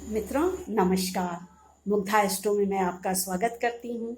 मित्रों नमस्कार। मुग्धा एस्ट्रो में मैं आपका स्वागत करती हूँ।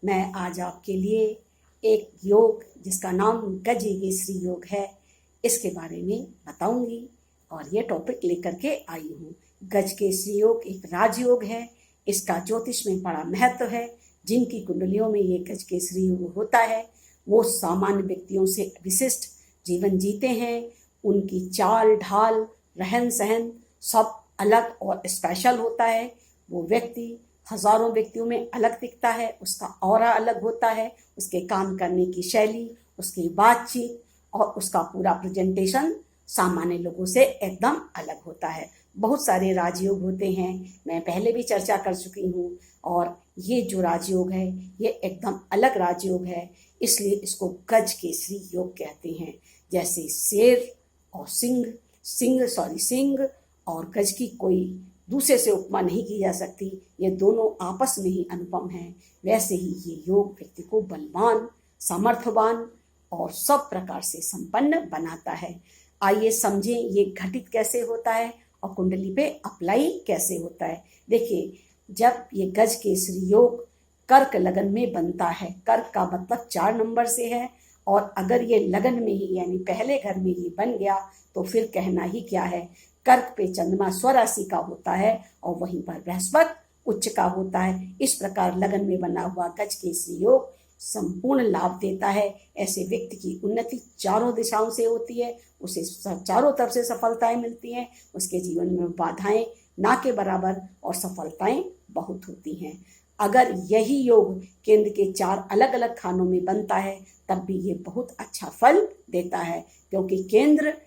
मैं आज आपके लिए एक योग जिसका नाम गजकेसरी योग है, इसके बारे में बताऊंगी और ये टॉपिक लेकर के आई हूँ। गजकेसरी योग एक राजयोग है। इसका ज्योतिष में बड़ा महत्व है। जिनकी कुंडलियों में ये गजकेसरी योग होता है वो सामान्य व्यक्तियों से विशिष्ट जीवन जीते हैं। उनकी चाल ढाल रहन सहन सब अलग और स्पेशल होता है। वो व्यक्ति हजारों व्यक्तियों में अलग दिखता है, उसका ऑरा अलग होता है, उसके काम करने की शैली, उसकी बातचीत और उसका पूरा प्रेजेंटेशन सामान्य लोगों से एकदम अलग होता है। बहुत सारे राजयोग होते हैं, मैं पहले भी चर्चा कर चुकी हूँ। और ये जो राजयोग है ये एकदम अलग राजयोग है, इसलिए इसको गजकेसरी योग कहते हैं। जैसे शेर और सिंह और गज की कोई दूसरे से उपमा नहीं की जा सकती, ये दोनों आपस में ही अनुपम हैं। वैसे ही ये योग व्यक्ति को बलवान, सामर्थ्यवान और सब प्रकार से संपन्न बनाता है। आइए समझें ये घटित कैसे होता है और कुंडली पे अप्लाई कैसे होता है। देखिए, जब ये गजकेसरी योग कर्क लगन में बनता है, कर्क का मतलब 4 नंबर से है, और अगर ये लगन में ही यानी पहले घर में ही बन गया तो फिर कहना ही क्या है। कर्क पे चंद्रमा स्वराशि का होता है और वहीं पर बृहस्पति उच्च का होता है। इस प्रकार लगन में बना हुआ गजकेसरी योग संपूर्ण लाभ देता है। ऐसे व्यक्ति की उन्नति चारों दिशाओं से होती है, उसे चारों तरफ से सफलताएं मिलती हैं। उसके जीवन में बाधाएं ना के बराबर और सफलताएं बहुत होती हैं। अगर यही योग केंद्र के 4 अलग अलग खानों में बनता है तब भी ये बहुत अच्छा फल देता है, क्योंकि केंद्र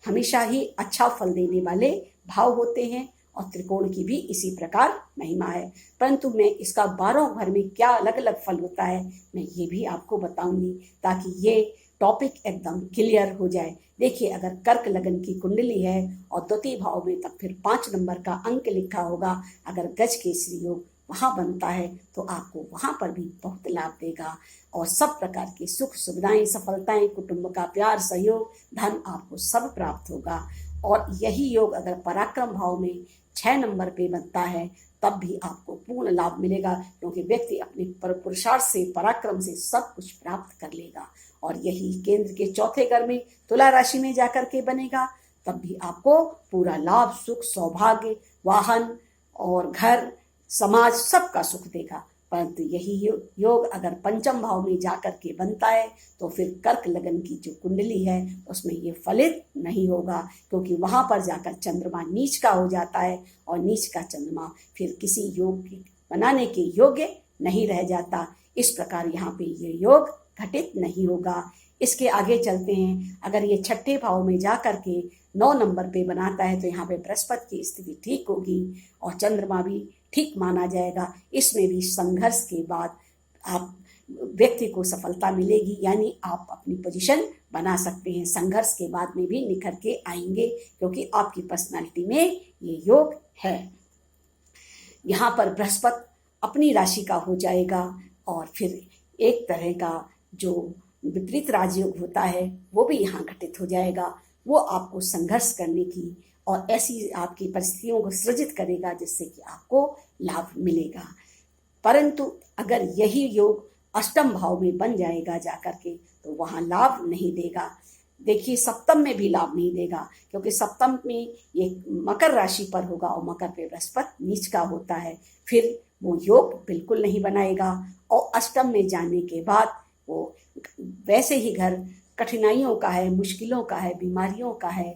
हमेशा ही अच्छा फल देने वाले भाव होते हैं और त्रिकोण की भी इसी प्रकार महिमा है। परंतु मैं इसका 12 घर में क्या अलग अलग फल होता है मैं ये भी आपको बताऊंगी, ताकि ये टॉपिक एकदम क्लियर हो जाए। देखिए, अगर कर्क लगन की कुंडली है और द्वितीय भाव में, तब फिर 5 नंबर का अंक लिखा होगा। अगर गजकेसरी योग वहाँ बनता है तो आपको वहाँ पर भी बहुत लाभ देगा और सब प्रकार की सुख सुविधाएं, सफलताएं, कुटुंब का प्यार, सहयोग, धन आपको सब प्राप्त होगा। और यही योग अगर पराक्रम भाव में 6 नंबर पे बनता है तब भी आपको पूर्ण लाभ मिलेगा, क्योंकि व्यक्ति अपने पुरुषार्थ से, पराक्रम से सब कुछ प्राप्त कर लेगा। और यही केंद्र के 4थे घर में तुला राशि में जाकर के बनेगा तब भी आपको पूरा लाभ, सुख, सौभाग्य, वाहन और घर, समाज सबका सुख देगा। परंतु यही योग अगर 5म भाव में जाकर के बनता है तो फिर कर्क लगन की जो कुंडली है उसमें ये फलित नहीं होगा, क्योंकि वहां पर जाकर चंद्रमा नीच का हो जाता है और नीच का चंद्रमा फिर किसी योग बनाने के योग्य नहीं रह जाता। इस प्रकार यहाँ पे ये योग घटित नहीं होगा। इसके आगे चलते हैं। अगर ये 6ठे भाव में जा करके 9 नंबर पे बनाता है तो यहाँ पे बृहस्पति की स्थिति ठीक होगी और चंद्रमा भी ठीक माना जाएगा। इसमें भी संघर्ष के बाद आप व्यक्ति को सफलता मिलेगी, यानी आप अपनी पोजीशन बना सकते हैं। संघर्ष के बाद में भी निखर के आएंगे, क्योंकि आपकी पर्सनालिटी में ये योग है। यहाँ पर बृहस्पति अपनी राशि का हो जाएगा और फिर एक तरह का जो विपरीत राजयोग होता है वो भी यहाँ घटित हो जाएगा। वो आपको संघर्ष करने की और ऐसी आपकी परिस्थितियों को सृजित करेगा जिससे कि आपको लाभ मिलेगा। परंतु अगर यही योग 8म भाव में बन जाएगा जाकर के तो वहाँ लाभ नहीं देगा। देखिए, 7म में भी लाभ नहीं देगा, क्योंकि 7म में ये मकर राशि पर होगा और मकर पे बृहस्पति नीच का होता है। फिर वो योग बिल्कुल नहीं बनाएगा और 8म में जाने के बाद वो वैसे ही घर कठिनाइयों का है, मुश्किलों का है, बीमारियों का है,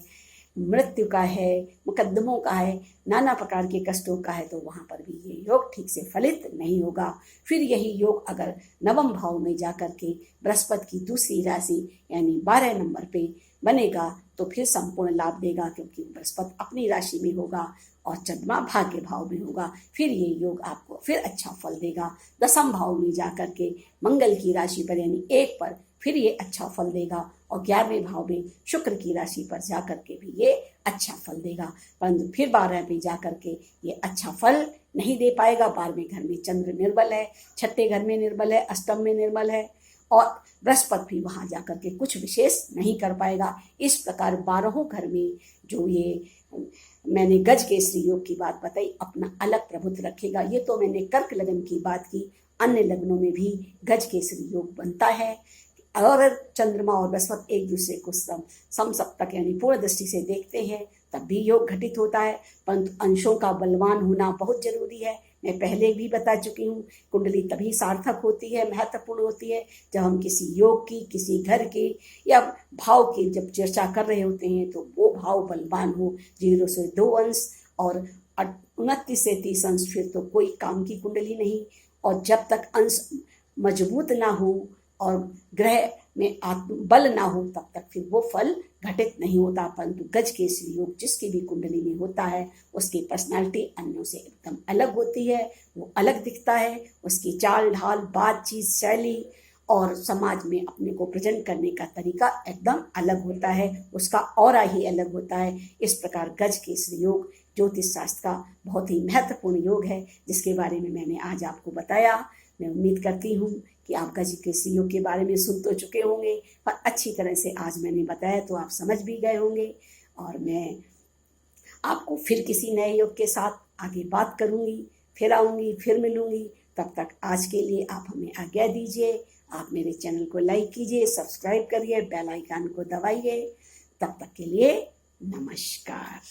मृत्यु का है, मुकद्दमों का है, नाना प्रकार के कष्टों का है, तो वहाँ पर भी ये योग ठीक से फलित नहीं होगा। फिर यही योग अगर 9म भाव में जाकर के बृहस्पति की दूसरी राशि यानी 12 नंबर पे बनेगा तो फिर संपूर्ण लाभ देगा, क्योंकि बृहस्पति अपनी राशि में होगा और चंद्रमा भाग्य भाव में होगा। फिर ये योग आपको फिर अच्छा फल देगा। 10म भाव में जाकर के मंगल की राशि पर यानी 1 पर फिर ये अच्छा फल देगा और 11वें भाव में शुक्र की राशि पर जाकर के भी ये अच्छा फल देगा। परंतु फिर 12 पे जाकर के ये अच्छा फल नहीं दे पाएगा। 12वें घर में चंद्र निर्बल है, 6ठे घर में निर्बल है, 8म में निर्बल है और बृहस्पति भी वहां जाकर के कुछ विशेष नहीं कर पाएगा। इस प्रकार 12हों घर में जो ये मैंने गज केसरी योग की बात बताई, अपना अलग प्रभुत्व रखेगा। ये तो मैंने कर्क लगन की बात की, अन्य लग्नों में भी गज केसरी योग बनता है। और चंद्रमा और बृहस्पति एक दूसरे को समसप्तक यानी पूर्ण दृष्टि से देखते हैं तब भी योग घटित होता है, परंतु अंशों का बलवान होना बहुत जरूरी है। मैं पहले भी बता चुकी हूँ, कुंडली तभी सार्थक होती है, महत्वपूर्ण होती है, जब हम किसी योग की, किसी घर की या भाव की जब चर्चा कर रहे होते हैं तो वो भाव बलवान हो। 0 से 2 अंश और 29 से 30 अंश, फिर तो कोई काम की कुंडली नहीं। और जब तक अंश मजबूत ना हो और ग्रह में बल ना हो तब तक फिर वो फल घटित नहीं होता। परंतु गज केसरी योग जिसकी भी कुंडली में होता है उसकी पर्सनालिटी अन्यों से एकदम अलग होती है, वो अलग दिखता है। उसकी चाल ढाल, बातचीत, शैली और समाज में अपने को प्रेजेंट करने का तरीका एकदम अलग होता है, उसका ऑरा ही अलग होता है। इस प्रकार गज केसरी योग ज्योतिष शास्त्र का बहुत ही महत्वपूर्ण योग है, जिसके बारे में मैंने आज आपको बताया। मैं उम्मीद करती हूँ कि आप गज केसरी योग के बारे में सुन तो चुके होंगे, पर अच्छी तरह से आज मैंने बताया तो आप समझ भी गए होंगे। और मैं आपको फिर किसी नए योग के साथ आगे बात करूँगी, फिर आऊँगी, फिर मिलूँगी। तब तक आज के लिए आप हमें आज्ञा दीजिए। आप मेरे चैनल को लाइक कीजिए, सब्सक्राइब करिए, बेल आइकन को दबाइए। तब तक के लिए नमस्कार।